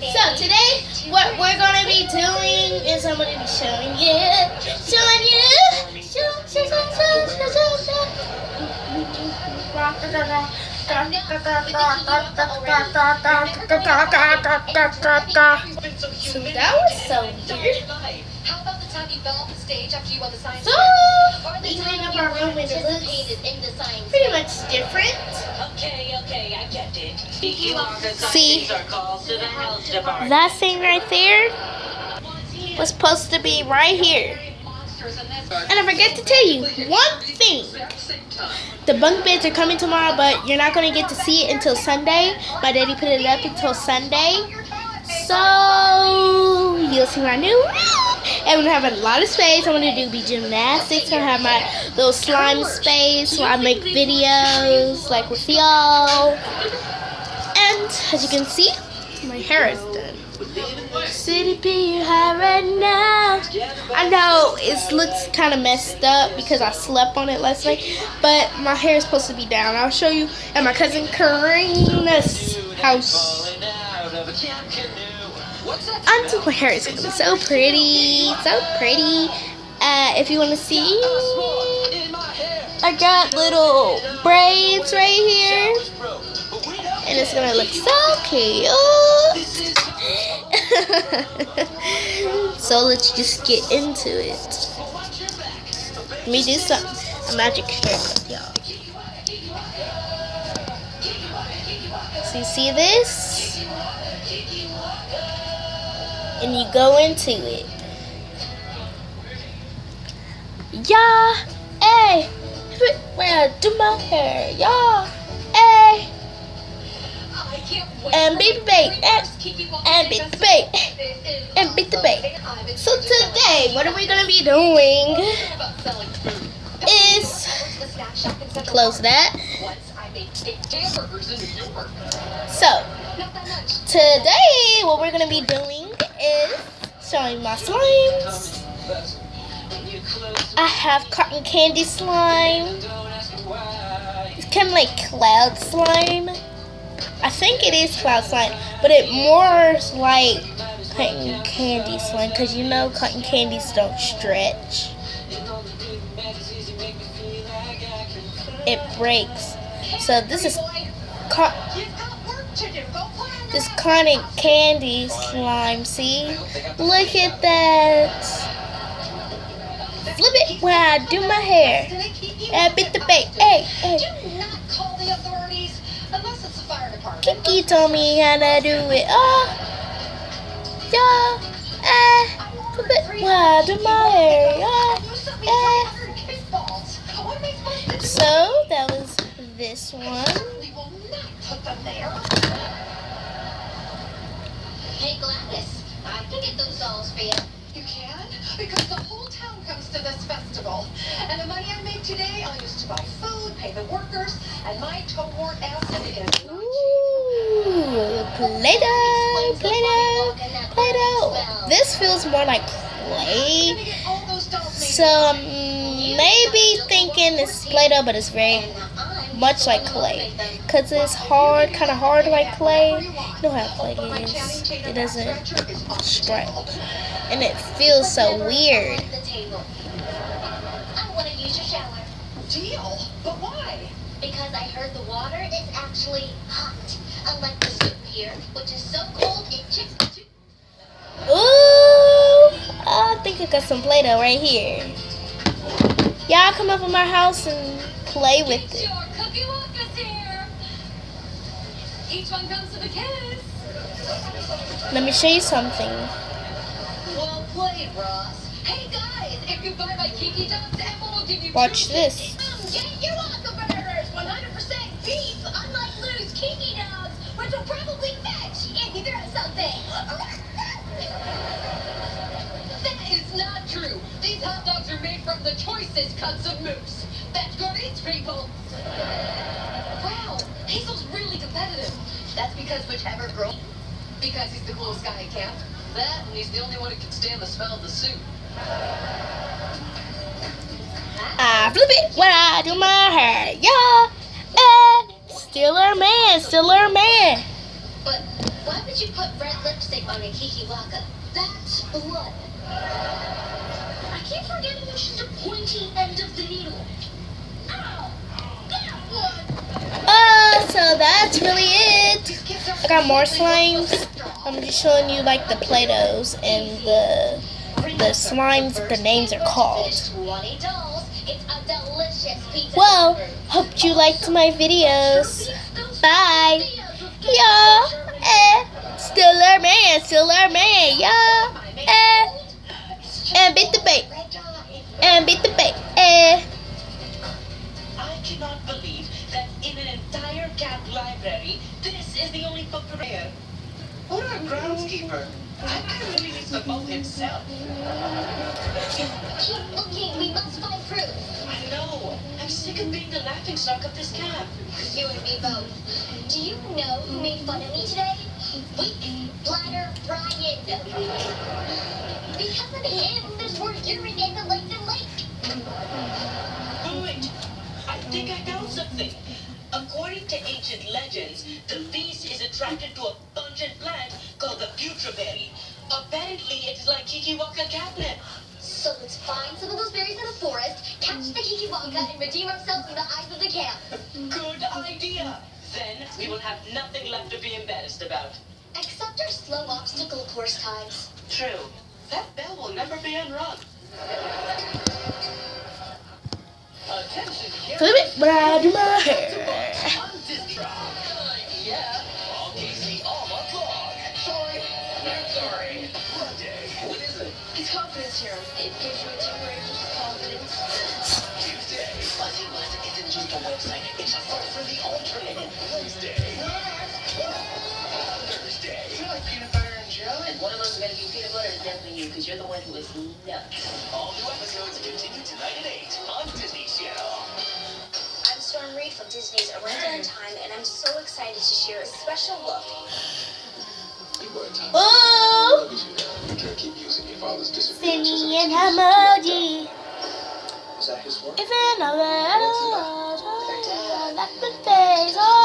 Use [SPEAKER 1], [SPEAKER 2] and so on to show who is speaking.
[SPEAKER 1] So today, what we're gonna be doing is I'm gonna be showing you. So that was so weird.
[SPEAKER 2] How about the time you fell off the stage after you won the science
[SPEAKER 1] So,
[SPEAKER 2] fair? Or the
[SPEAKER 1] we
[SPEAKER 2] time
[SPEAKER 1] clean up
[SPEAKER 2] you
[SPEAKER 1] our room and it looks
[SPEAKER 2] participated in the science
[SPEAKER 1] pretty
[SPEAKER 2] fair?
[SPEAKER 1] much different.
[SPEAKER 3] Okay, I get it.
[SPEAKER 1] See?
[SPEAKER 3] Are called to the health department.
[SPEAKER 1] That thing right there was supposed to be right here. And I forget to tell you one thing. The bunk beds are coming tomorrow, but you're not going to get to see it until Sunday. My daddy put it up until Sunday. So, you'll see my new room. And I'm going to have a lot of space. I'm going to do gymnastics. I'm going to have my little slime space where I make videos like with y'all. And as you can see, my hair is done. City be your hair right now. I know it looks kind of messed up because I slept on it last night, but my hair is supposed to be down. I'll show you at my cousin Karina's house. Until my hair is gonna be so pretty, so pretty. If you want to see, I got little braids right here, and it's gonna look so cute. So let's just get into it. Let me do a magic haircut, y'all. So you see this? And you go into it. Yeah, hey, where I do my hair, yeah, hey. And beat the bait, and beat the bait, and beat the bait. So today, what are we gonna be doing is close that. So today, what we're gonna be doing is showing my slimes. I have cotton candy slime. It's kind of like cloud slime. I think it is cloud slime, but it more like cotton candy slime because you know cotton candies don't stretch. It breaks. So this is this cotton candy slime. See? Look at that. Flip it when I do my hair. And beat the bait. Hey, hey.
[SPEAKER 2] Do not call the authorities unless it's the fire department.
[SPEAKER 1] Kiki told me how to do it. Flip it when I do my hair. So that was this one.
[SPEAKER 2] Hey Gladys, I can get those dolls for you. You can? Because the whole town comes to this festival. And the money I make today, I'll use to buy food, pay the workers, and my toward acid is not
[SPEAKER 1] Ooh, Play-Doh, Play-Doh, Play-Doh. This feels more like clay. So maybe thinking it's Play-Doh, but it's very much like clay. Because it's hard, kind of hard like clay. You know how clay is. It doesn't stretch. And it feels so weird.
[SPEAKER 2] I want to use your shower. Deal? But why? Because I heard the water is actually hot. Unlike the soup here, which is so cold it chips the
[SPEAKER 1] Ooh, I think I got some Play-Doh right here. Y'all come up in my house and play with it.
[SPEAKER 2] Your cookie walkers here. Each one comes with a kiss.
[SPEAKER 1] Let me show you something.
[SPEAKER 2] Well played, Ross. Hey guys, if you buy my Kiki Dogs, Apple will give you
[SPEAKER 1] Watch
[SPEAKER 2] two
[SPEAKER 1] this.
[SPEAKER 2] Get your Wonka burgers, 100% beef, unlike loose Kiki Dogs, which will probably fetch if you throw something. That is not true. These hot dogs are made from the choicest cuts of moose. That's good eats, people. Wow, Hazel's really competitive. That's because whichever girl... Because he's the coolest guy at camp. That, and he's the only one who can stand the smell of the soup.
[SPEAKER 1] I flip it when I do my hair. Yeah. Still our man.
[SPEAKER 2] But why would you put red lipstick on a Kiki Waka? That's blood. I keep forgetting it's just a pointy end of the needle. Ow! That one!
[SPEAKER 1] So that's really it. I got more slimes. I'm just showing you like the Play-Dohs and the slimes that the names are called.
[SPEAKER 2] 20 dolls. It's a delicious pizza.
[SPEAKER 1] Well, hope you liked my videos. Bye. Yeah. Still our man, yeah. And beat the bait. And beat the bait.
[SPEAKER 3] I cannot believe that in an entire cat library, this is the only book rare. What our groundskeeper? I really needs the boat himself.
[SPEAKER 2] Keep looking. We must find proof.
[SPEAKER 3] I know. I'm sick of being the laughingstock of this camp.
[SPEAKER 2] You and me both. Do you know who made fun of me today? Weak bladder Brian. Because of him, there's more urine in the lake than lake.
[SPEAKER 3] Wait, I think I found something. According to ancient legends, the beast is attracted to a pungent plant called the Futraberry. Apparently, it is like Kikiwaka catnip.
[SPEAKER 2] So let's find some of those berries in the forest, catch the Kikiwaka, and redeem ourselves in the eyes of the camp.
[SPEAKER 3] Good idea. Then we will have nothing left to be embarrassed about.
[SPEAKER 2] Except our slow obstacle course times.
[SPEAKER 3] True. That bell will never be unrung. Attention,
[SPEAKER 1] Flip it, but I do my hair.
[SPEAKER 3] Yeah. Okay, see all my vlog. Sorry. I'm sorry. Monday. What is it?
[SPEAKER 2] It's confidence serum. It gives you a temporary boost of confidence.
[SPEAKER 3] Tuesday. Fuzzy Wuzz isn't just a website. It's a source for the alternative. Wednesday. Thursday. You like peanut butter and jelly?
[SPEAKER 4] And one of us is going to be peanut butter is definitely you, because you're the one who is nuts.
[SPEAKER 3] All new episodes continue tonight at 8 on Disney Channel.
[SPEAKER 5] I'm Storm Reed from Disney's Around in Time, and I'm so excited to share a special look.
[SPEAKER 1] Oh, Sydney and emoji.
[SPEAKER 6] Is that his work?
[SPEAKER 1] If in a like the face. Oh.